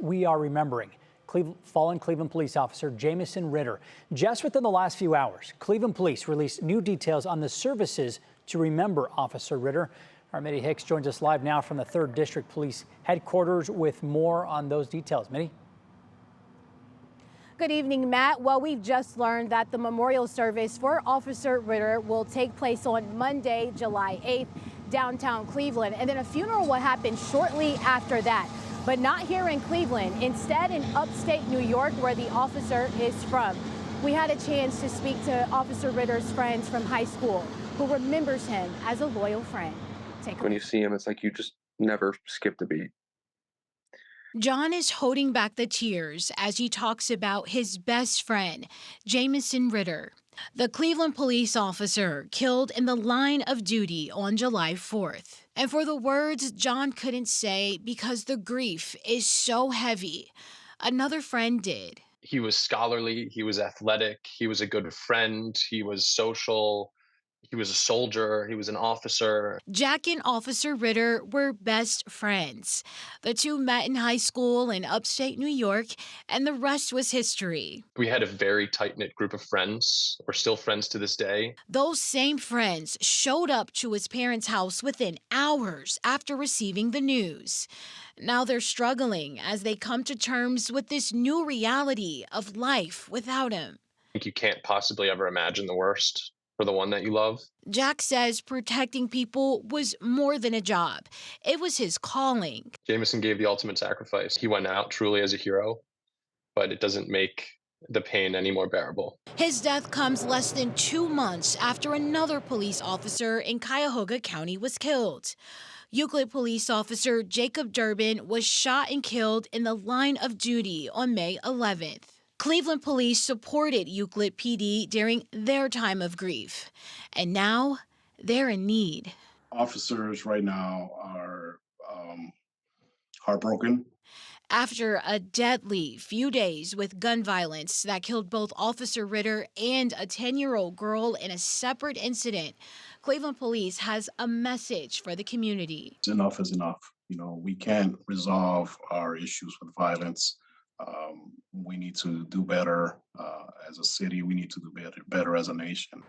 We are remembering fallen Cleveland police officer Jamieson Ritter. Just within the last few hours, Cleveland police released new details on the services to remember Officer Ritter. Our Mitty Hicks joins us live now from the 3rd District Police Headquarters with more on those details. Mitty? Good evening, Matt. Well, we've just learned that the memorial service for Officer Ritter will take place on Monday, July 8th, downtown Cleveland, and then a funeral will happen shortly after that. But not here in Cleveland, instead in upstate New York, where the officer is from. We had a chance to speak to Officer Ritter's friends from high school, who remembers him as a loyal friend. When you see him, it's like you just never skipped a beat. John is holding back the tears as he talks about his best friend, Jamieson Ritter, the Cleveland police officer killed in the line of duty on July 4th. And for the words John couldn't say because the grief is so heavy, another friend did. He was scholarly, he was athletic, he was a good friend, he was social. He was a soldier, he was an officer. Jack and Officer Ritter were best friends. The two met in high school in upstate New York, and the rest was history. We had a very tight-knit group of friends. We're still friends to this day. Those same friends showed up to his parents' house within hours after receiving the news. Now they're struggling as they come to terms with this new reality of life without him. I think you can't possibly ever imagine the worst for the one that you love. Jack says protecting people was more than a job. It was his calling. Jamieson gave the ultimate sacrifice. He went out truly as a hero, but it doesn't make the pain any more bearable. His death comes less than 2 months after another police officer in Cuyahoga County was killed. Euclid police officer Jacob Durbin was shot and killed in the line of duty on May 11th. Cleveland police supported Euclid PD during their time of grief, and now they're in need. Officers right now are heartbroken. After a deadly few days with gun violence that killed both Officer Ritter and a 10-year-old girl in a separate incident, Cleveland police has a message for the community. Enough is enough. You know, we can't resolve our issues with violence. We need to do better as a city. We need to do better as a nation.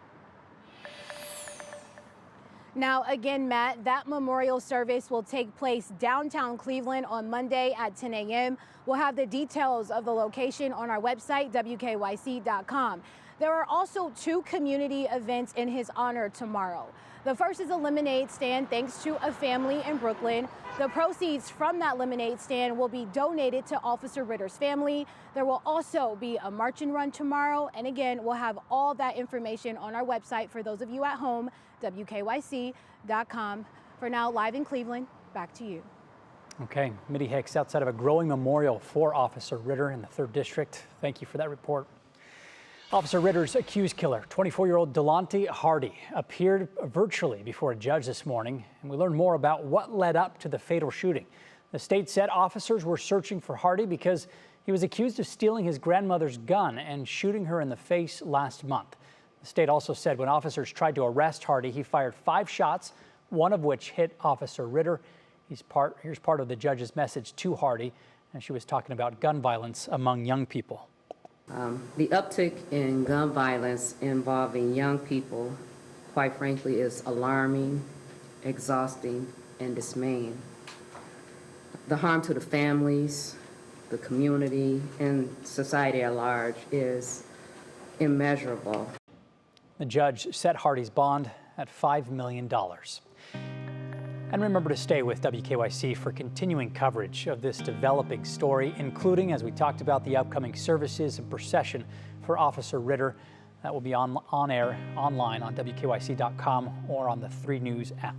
Now, again, Matt, that memorial service will take place downtown Cleveland on Monday at 10 a.m. We'll have the details of the location on our website, WKYC.com. There are also 2 community events in his honor tomorrow. The first is a lemonade stand thanks to a family in Brooklyn. The proceeds from that lemonade stand will be donated to Officer Ritter's family. There will also be a march and run tomorrow. And again, we'll have all that information on our website for those of you at home, WKYC.com. For now, live in Cleveland, back to you. Okay, Mitty Hicks outside of a growing memorial for Officer Ritter in the 3rd District. Thank you for that report. Officer Ritter's accused killer, 24-year-old Delante Hardy, appeared virtually before a judge this morning, and we learned more about what led up to the fatal shooting. The state said officers were searching for Hardy because he was accused of stealing his grandmother's gun and shooting her in the face last month. The state also said when officers tried to arrest Hardy, he fired 5 shots, one of which hit Officer Ritter. Here's part of the judge's message to Hardy, and she was talking about gun violence among young people. The uptick in gun violence involving young people, quite frankly, is alarming, exhausting, and dismaying. The harm to the families, the community, and society at large is immeasurable. The judge set Hardy's bond at $5 million. And remember to stay with WKYC for continuing coverage of this developing story, including, as we talked about, the upcoming services and procession for Officer Ritter. That will be on air online on WKYC.com or on the 3 News app.